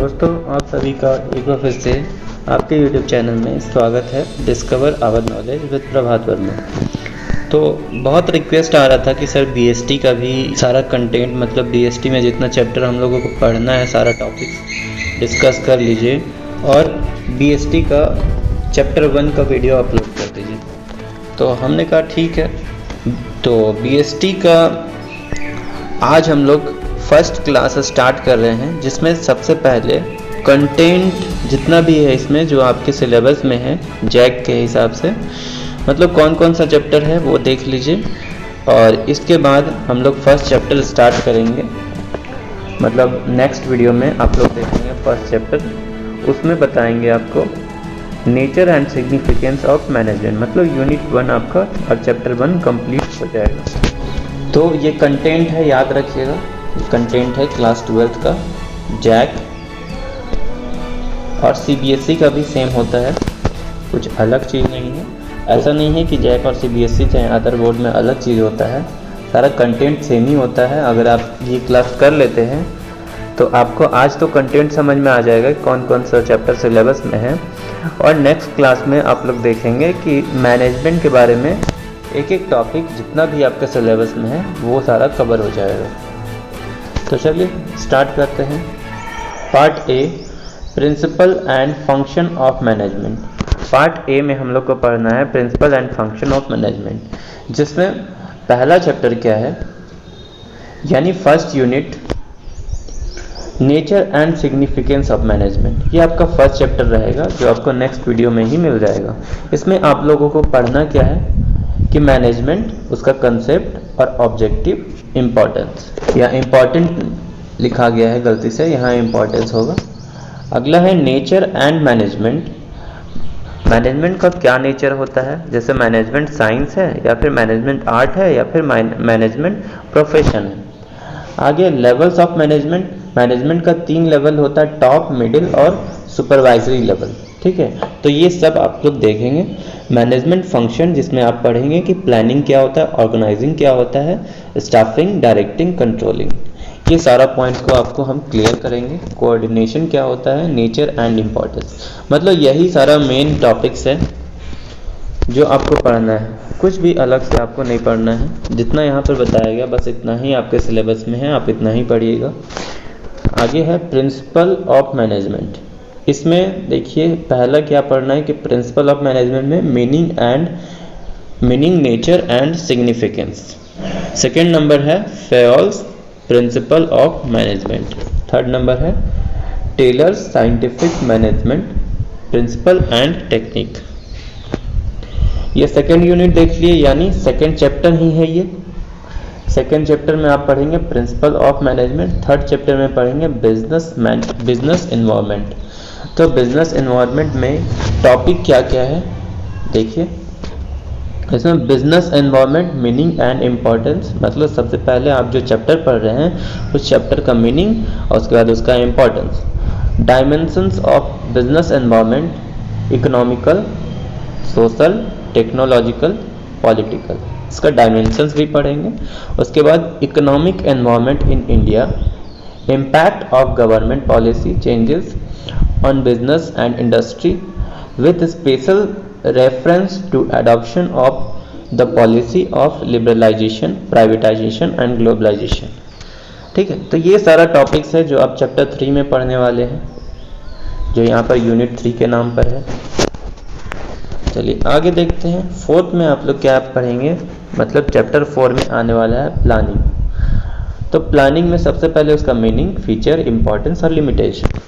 दोस्तों, आप सभी का एक बार फिर से आपके YouTube चैनल में स्वागत है। डिस्कवर आवर नॉलेज विद प्रभात वर्मा। तो बहुत रिक्वेस्ट आ रहा था कि सर BST का भी सारा कंटेंट, मतलब BST में जितना चैप्टर हम लोगों को पढ़ना है सारा टॉपिक्स डिस्कस कर लीजिए और BST का चैप्टर 1 का वीडियो अपलोड कर दीजिए। तो हमने कहा ठीक है। तो BST का आज हम लोग फर्स्ट क्लास स्टार्ट कर रहे हैं, जिसमें सबसे पहले कंटेंट जितना भी है इसमें जो आपके सिलेबस में है जैक के हिसाब से, मतलब कौन कौन सा चैप्टर है वो देख लीजिए। और इसके बाद हम लोग फर्स्ट चैप्टर स्टार्ट करेंगे, मतलब नेक्स्ट वीडियो में आप लोग देखेंगे फर्स्ट चैप्टर। उसमें बताएंगे आपको nature and significance of management, मतलब यूनिट 1 आपका और चैप्टर 1 कंप्लीट हो जाएगा। तो ये कंटेंट है, याद रखिएगा, कंटेंट है क्लास 12th का जैक। और CBSE का भी सेम होता है, कुछ अलग चीज़ नहीं है। ऐसा नहीं है कि जैक और CBSE चाहे अदर बोर्ड में अलग चीज़ होता है, सारा कंटेंट सेम ही होता है। अगर आप ये क्लास कर लेते हैं तो आपको आज तो कंटेंट समझ में आ जाएगा कौन कौन सा चैप्टर सिलेबस में है। और नेक्स्ट क्लास में आप लोग देखेंगे कि मैनेजमेंट के बारे में एक एक टॉपिक जितना भी आपके सिलेबस में है वो सारा कवर हो जाएगा। तो चलिए स्टार्ट करते हैं। Part A, principle and function of management. Part A में हम लोग को पढ़ना है principle and function of management, जिसमें पहला चैप्टर क्या है, यानी first unit nature and significance of management. ये आपका फर्स्ट चैप्टर रहेगा जो आपको नेक्स्ट वीडियो में ही मिल जाएगा। इसमें आप लोगों को पढ़ना क्या है कि मैनेजमेंट, उसका कंसेप्ट और ऑब्जेक्टिव, इम्पोर्टेंस। या इम्पोर्टेंट लिखा गया है गलती से, यहाँ इम्पोर्टेंस होगा। अगला है नेचर एंड मैनेजमेंट। मैनेजमेंट का क्या नेचर होता है, जैसे मैनेजमेंट साइंस है या फिर मैनेजमेंट आर्ट है या फिर मैनेजमेंट प्रोफेशन है। आगे लेवल्स ऑफ मैनेजमेंट। मैनेजमेंट का 3 लेवल होता है, टॉप, मिडिल और सुपरवाइजरी लेवल। ठीक है, तो ये सब आप लोग देखेंगे। मैनेजमेंट फंक्शन, जिसमें आप पढ़ेंगे कि प्लानिंग क्या होता है, ऑर्गेनाइजिंग क्या होता है, स्टाफिंग, डायरेक्टिंग, कंट्रोलिंग। ये सारा पॉइंट को आपको हम क्लियर करेंगे। कोऑर्डिनेशन क्या होता है, नेचर एंड इम्पोर्टेंस, मतलब यही सारा मेन टॉपिक्स है जो आपको पढ़ना है। कुछ भी अलग से आपको नहीं पढ़ना है, जितना यहाँ पर बताया गया बस इतना ही आपके सिलेबस में है, आप इतना ही पढ़िएगा। आगे है प्रिंसिपल ऑफ मैनेजमेंट। इसमें देखिए पहला क्या पढ़ना है कि प्रिंसिपल ऑफ मैनेजमेंट में meaning, nature and significance. Second number है Fayol's principle of management. Third number है Taylor's scientific management principle and technique. ये सेकेंड यूनिट देख लिए, यानी सेकेंड चैप्टर ही है ये। सेकेंड चैप्टर में आप पढ़ेंगे principal of management. Third chapter में पढ़ेंगे बिजनेस एनवायरनमेंट। तो बिजनेस एनवायरनमेंट में टॉपिक क्या क्या है देखिए। इसमें business environment, meaning and importance, मतलब सबसे पहले आप जो चैप्टर पढ़ रहे हैं उस चैप्टर का मीनिंग और उसके बाद उसका importance. Dimensions of business environment, economical, social, technological, political, इसका डायमेंशंस भी पढ़ेंगे। उसके बाद economic environment in India, impact of government policy changes on business and industry with special reference to adoption of the policy of liberalization, privatization and globalization। ठीक है, तो ये सारा टॉपिक्स है जो आप चैप्टर 3 में पढ़ने वाले हैं, जो यहाँ पर यूनिट 3 के नाम पर है। चलिए आगे देखते हैं। फोर्थ में आप लोग क्या पढ़ेंगे, मतलब चैप्टर 4 में आने वाला है प्लानिंग। तो प्लानिंग में सबसे पहले उसका मीनिंग, फीचर, इंपॉर्टेंस और लिमिटेशन।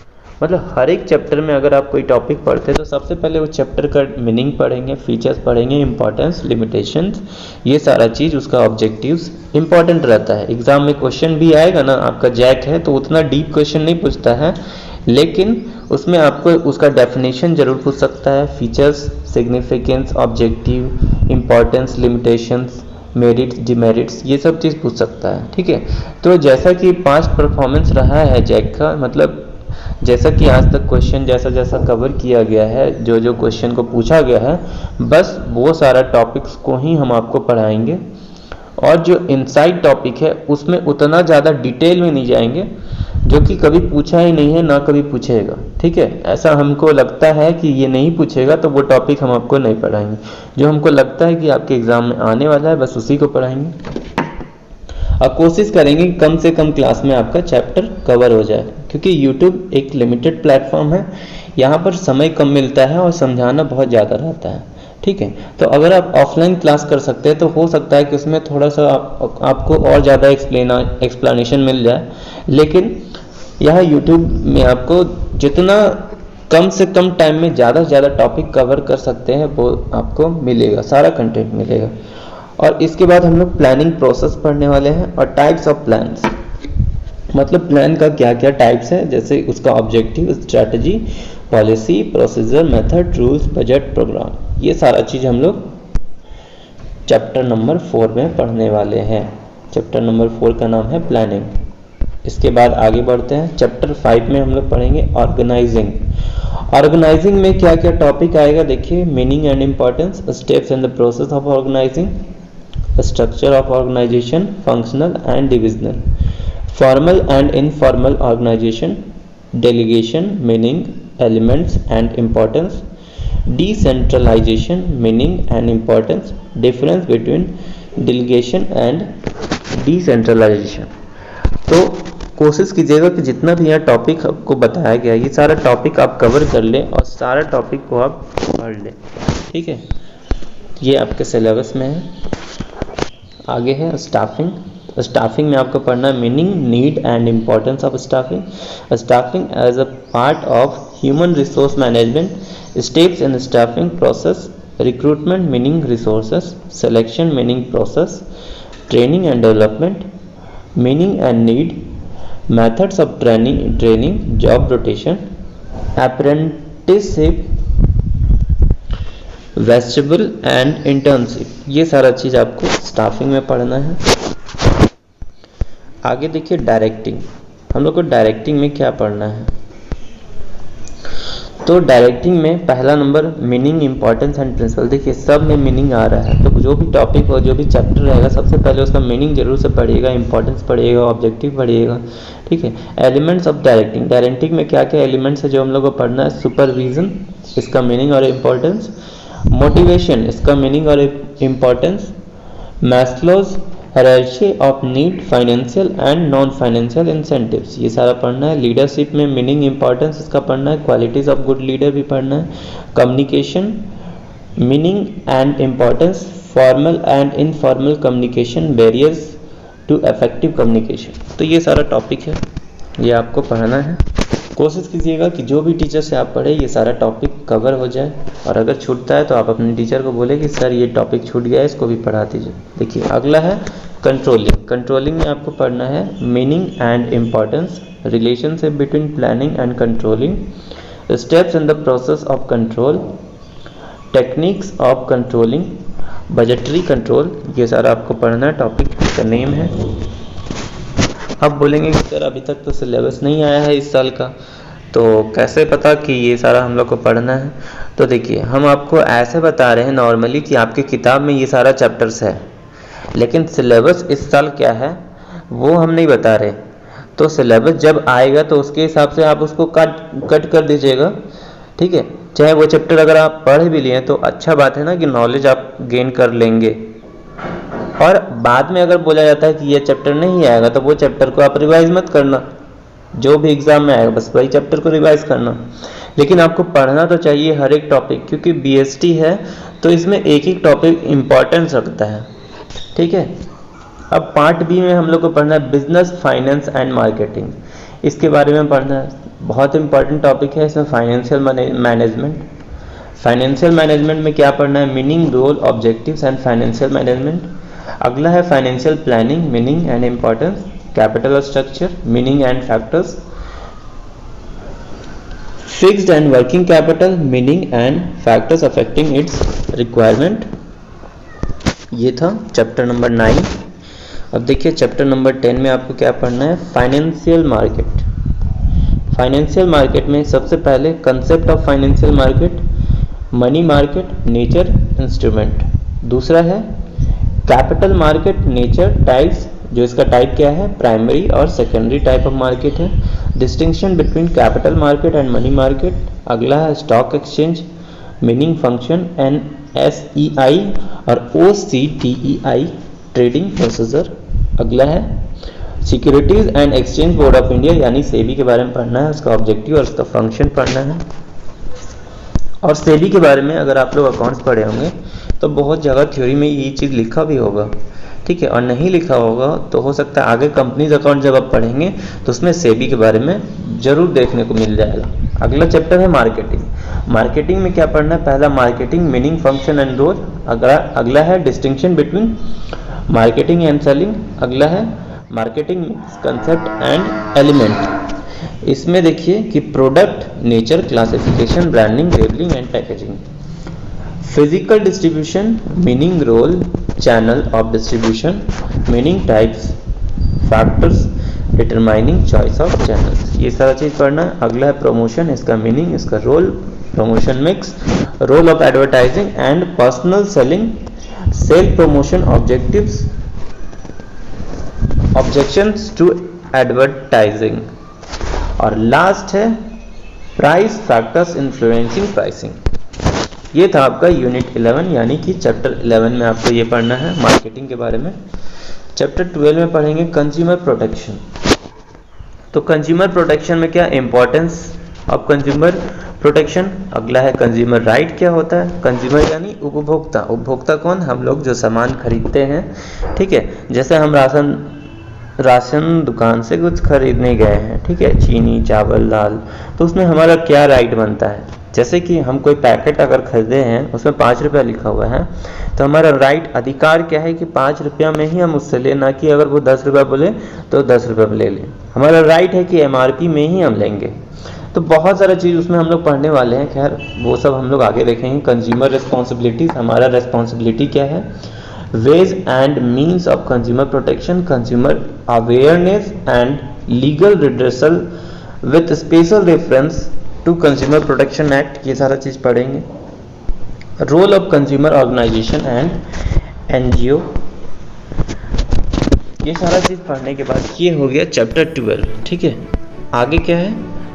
मतलब हर एक चैप्टर में अगर आप कोई टॉपिक पढ़ते हैं तो सबसे पहले उस चैप्टर का मीनिंग पढ़ेंगे, फीचर्स पढ़ेंगे, इंपॉर्टेंस, लिमिटेशंस, ये सारा चीज़, उसका ऑब्जेक्टिव्स इंपॉर्टेंट रहता है। एग्जाम में क्वेश्चन भी आएगा ना, आपका जैक है तो उतना डीप क्वेश्चन नहीं पूछता है, लेकिन उसमें आपको उसका डेफिनेशन जरूर पूछ सकता है। Features, significance, objective, importance, limitations, merits, demerits, ये सब चीज़ पूछ सकता है। ठीक है, तो जैसा कि पास्ट परफॉर्मेंस रहा है जैक का, मतलब जैसा कि आज तक क्वेश्चन जैसा कवर किया गया है, जो जो क्वेश्चन को पूछा गया है, बस वो सारा टॉपिक्स को ही हम आपको पढ़ाएंगे। और जो इनसाइड टॉपिक है उसमें उतना ज़्यादा डिटेल में नहीं जाएंगे, जो कि कभी पूछा ही नहीं है, ना कभी पूछेगा। ठीक है, ऐसा हमको लगता है कि ये नहीं पूछेगा तो वो टॉपिक हम आपको नहीं पढ़ाएंगे। जो हमको लगता है कि आपके एग्जाम में आने वाला है बस उसी को पढ़ाएंगे, और कोशिश करेंगे कि कम से कम क्लास में आपका चैप्टर कवर हो जाए, क्योंकि यूट्यूब एक लिमिटेड प्लेटफॉर्म है, यहाँ पर समय कम मिलता है और समझाना बहुत ज़्यादा रहता है। ठीक है, तो अगर आप ऑफलाइन क्लास कर सकते हैं तो हो सकता है कि उसमें थोड़ा सा आपको और ज़्यादा एक्सप्लेनेशन मिल जाए, लेकिन यहाँ यूट्यूब में आपको जितना कम से कम टाइम में ज़्यादा से ज़्यादा टॉपिक कवर कर सकते हैं वो आपको मिलेगा, सारा कंटेंट मिलेगा। और इसके बाद हम लोग प्लानिंग प्रोसेस पढ़ने वाले हैं, और टाइप्स ऑफ प्लान्स, मतलब प्लान का क्या क्या टाइप्स है, जैसे उसका objective, strategy, policy, procedure, method, rules, budget, programme, ये सारा चीज़ हम लोग चैप्टर नंबर 4 में पढ़ने वाले हैं। चैप्टर नंबर 4 का नाम है प्लानिंग। इसके बाद आगे बढ़ते हैं, चैप्टर 5 में हम लोग पढ़ेंगे ऑर्गेनाइजिंग। ऑर्गेनाइजिंग में क्या क्या टॉपिक आएगा देखिए, meaning and importance, steps in the process of organising, structure of organization, functional and divisional, formal and informal organization, delegation, meaning, elements and importance, decentralization, meaning and importance, difference between delegation and decentralization। तो कोशिश कीजिएगा कि जितना भी यहाँ topic आपको बताया गया ये सारा टॉपिक आप कवर कर लें और सारा टॉपिक को आप पढ़ लें। ठीक है, ये आपके सिलेबस में है। आगे है स्टाफिंग। स्टाफिंग में आपको पढ़ना है meaning, need and importance of staffing, staffing as a part of human resource management, steps in staffing process, recruitment meaning resources, selection meaning process, training and development, meaning and need, methods of training, job rotation, apprenticeship, vestibule and internship, ये सारा चीज़ आपको staffing में पढ़ना है। आगे देखिए directing. हम लोग को डायरेक्टिंग में क्या पढ़ना है, तो डायरेक्टिंग में पहला number meaning, importance and principle. देखिए सब में मीनिंग आ रहा है, तो जो भी टॉपिक हो, जो भी चैप्टर रहेगा, सबसे पहले उसका मीनिंग जरूर से पढ़िएगा, इंपॉर्टेंस पढ़िएगा, ऑब्जेक्टिव पढ़िएगा। ठीक है, एलिमेंट्स ऑफ डायरेक्टिंग। डायरेक्टिंग में क्या क्या एलिमेंट्स है जो हम लोग को पढ़ना है, सुपरविजन, इसका मीनिंग और इम्पोर्टेंस, मोटिवेशन, इसका मीनिंग और importance, Maslow's hierarchy of need, financial and non financial incentives, ये सारा पढ़ना है। लीडरशिप में मीनिंग, इंपॉर्टेंस इसका पढ़ना है, क्वालिटीज ऑफ गुड लीडर भी पढ़ना है। Communication, meaning and importance, formal and informal communication, barriers to effective communication. तो ये सारा टॉपिक है, ये आपको पढ़ना है। कोशिश कीजिएगा कि जो भी टीचर से आप पढ़े ये सारा टॉपिक कवर हो जाए, और अगर छूटता है तो आप अपने टीचर को बोले कि सर ये टॉपिक छूट गया है, इसको भी पढ़ा दीजिए। देखिए अगला है कंट्रोलिंग। कंट्रोलिंग में आपको पढ़ना है meaning and importance, relationship between planning and controlling, steps in the process of control, techniques of controlling, budgetary control, ये सारा आपको पढ़ना है। टॉपिक का नेम है। अब बोलेंगे कि सर अभी तक तो सिलेबस नहीं आया है इस साल का, तो कैसे पता कि ये सारा हम लोग को पढ़ना है। तो देखिए हम आपको ऐसे बता रहे हैं नॉर्मली कि आपके किताब में ये सारा चैप्टर्स है, लेकिन सिलेबस इस साल क्या है वो हम नहीं बता रहे। तो सिलेबस जब आएगा तो उसके हिसाब से आप उसको कट कर दीजिएगा। ठीक है, चाहे वो चैप्टर अगर आप पढ़ भी लिए तो अच्छा बात है ना कि नॉलेज आप गेन कर लेंगे, और बाद में अगर बोला जाता है कि ये चैप्टर नहीं आएगा तो वो चैप्टर को आप रिवाइज मत करना, जो भी एग्जाम में आएगा बस वही चैप्टर को रिवाइज करना। लेकिन आपको पढ़ना तो चाहिए हर एक टॉपिक, क्योंकि बीएसटी है तो इसमें एक एक टॉपिक इंपॉर्टेंस रखता है। ठीक है, अब पार्ट बी में हम लोग को पढ़ना है बिजनेस, फाइनेंस एंड मार्केटिंग, इसके बारे में पढ़ना है। बहुत इंपॉर्टेंट टॉपिक है इसमें फाइनेंशियल मैनेजमेंट। फाइनेंशियल मैनेजमेंट में क्या पढ़ना है, meaning, role, objectives and financial management. अगला है financial planning, meaning and importance, capital structure, meaning and factors, fixed and working capital, meaning and factors affecting its requirement. ये था चैप्टर नंबर 9। अब देखिए चैप्टर नंबर 10 में आपको क्या पढ़ना है, फाइनेंशियल मार्केट। फाइनेंशियल मार्केट में सबसे पहले concept of financial market, money market, nature, instrument. दूसरा है कैपिटल मार्केट, नेचर, टाइप्स, जो इसका टाइप क्या है, प्राइमरी और सेकेंडरी टाइप ऑफ मार्केट है। Distinction between capital market and money market. अगला है stock exchange, meaning function NSEI और OCTEI, ट्रेडिंग प्रोसीजर। अगला है securities and exchange board of India यानी सेबी के बारे में पढ़ना है, उसका ऑब्जेक्टिव और उसका फंक्शन पढ़ना है। और सेबी के बारे में अगर आप लोग अकाउंट्स पढ़े होंगे तो बहुत जगह थ्योरी में ये चीज़ लिखा भी होगा, ठीक है, और नहीं लिखा होगा तो हो सकता है आगे कंपनीज अकाउंट जब आप पढ़ेंगे तो उसमें सेबी के बारे में जरूर देखने को मिल जाएगा। अगला चैप्टर है मार्केटिंग। मार्केटिंग में क्या पढ़ना है? पहला marketing, meaning function and role. अगला है distinction between marketing and selling. अगला है marketing mix concept and element. इसमें देखिए कि product, nature, classification, branding, labelling and packaging. Physical distribution, meaning, role, channel of distribution, meaning, types, factors determining choice of channels, ये सारा चीज पढ़ना है। अगला है प्रमोशन, इसका मीनिंग, इसका role, promotion mix, role of advertising and personal selling, sale promotion objectives, objections to advertising. और लास्ट है प्राइस फैक्टर्स इन्फ्लुएंसिंग प्राइसिंग। ये था आपका यूनिट 11 यानी कि चैप्टर 11 में आपको ये पढ़ना है मार्केटिंग के बारे में। चैप्टर 12 में पढ़ेंगे कंज्यूमर प्रोटेक्शन। तो कंज्यूमर प्रोटेक्शन में क्या इंपॉर्टेंस ऑफ कंज्यूमर प्रोटेक्शन। अगला है कंज्यूमर राइट क्या होता है। कंज्यूमर यानी उपभोक्ता। उपभोक्ता कौन? हम लोग जो सामान खरीदते हैं, ठीक है, जैसे हम राशन दुकान से कुछ खरीदने गए हैं, ठीक है, चीनी, चावल, दाल, तो उसमें हमारा क्या राइट बनता है। जैसे कि हम कोई पैकेट अगर खरीदे हैं उसमें 5 रुपया लिखा हुआ है तो हमारा राइट अधिकार क्या है कि 5 रुपया में ही हम उससे लें, ना कि अगर वो 10 रुपया बोले तो 10 रुपये में ले लें। हमारा राइट है कि MRP में ही हम लेंगे। तो बहुत सारा चीज़ उसमें हम लोग पढ़ने वाले हैं, खैर वो सब हम लोग आगे देखेंगे। कंज्यूमर रिस्पॉन्सिबिलिटीज, हमारा रिस्पॉन्सिबिलिटी क्या है। Ways and means of consumer protection, consumer awareness and legal redressal with special reference to consumer protection act, ये सारा चीज पढ़ेंगे। Role of consumer organisation and NGO, ये सारा चीज पढ़ने के बाद ये हो गया चैप्टर 12, ठीक है। आगे क्या है?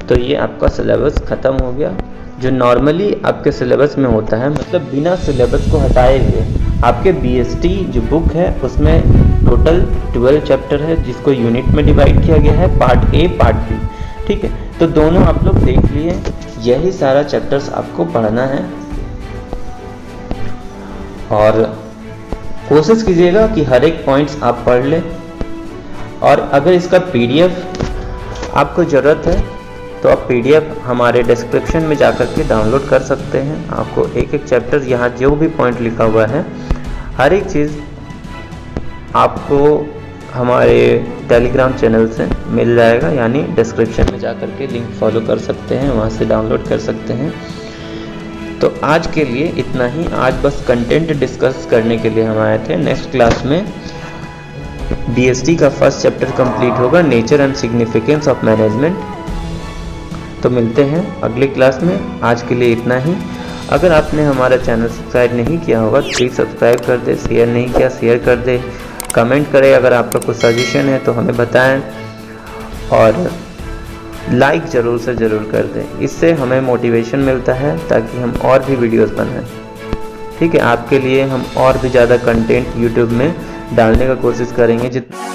तो ये आपका सिलेबस खत्म हो गया जो नॉर्मली आपके सिलेबस में होता है, मतलब बिना सिलेबस को हटाए हुए। आपके BST जो बुक है उसमें टोटल 12 चैप्टर है जिसको यूनिट में डिवाइड किया गया है, पार्ट A, पार्ट B, ठीक है। तो दोनों आप लोग देख लिए, यही सारा चैप्टर्स आपको पढ़ना है और कोशिश कीजिएगा कि हर एक पॉइंट्स आप पढ़ लें। और अगर इसका PDF आपको ज़रूरत है तो आप PDF हमारे डिस्क्रिप्शन में जाकर के डाउनलोड कर सकते हैं। आपको एक एक चैप्टर यहाँ जो भी पॉइंट लिखा हुआ है हर एक चीज़ आपको हमारे टेलीग्राम चैनल से मिल जाएगा, यानी डिस्क्रिप्शन में जाकर के लिंक फॉलो कर सकते हैं, वहाँ से डाउनलोड कर सकते हैं। तो आज के लिए इतना ही। आज बस कंटेंट डिस्कस करने के लिए हम आए थे। नेक्स्ट क्लास में BST का फर्स्ट चैप्टर कंप्लीट होगा, nature and significance of management. तो मिलते हैं अगले क्लास में। आज के लिए इतना ही। अगर आपने हमारा चैनल सब्सक्राइब नहीं किया होगा तो प्लीज़ सब्सक्राइब कर दे, शेयर नहीं किया शेयर कर दे, कमेंट करें। अगर आपका कुछ सजेशन है तो हमें बताएं और लाइक ज़रूर से ज़रूर कर दें। इससे हमें मोटिवेशन मिलता है ताकि हम और भी वीडियोस बनाएं, ठीक है। आपके लिए हम और भी ज़्यादा कंटेंट यूट्यूब में डालने का कोशिश करेंगे जितना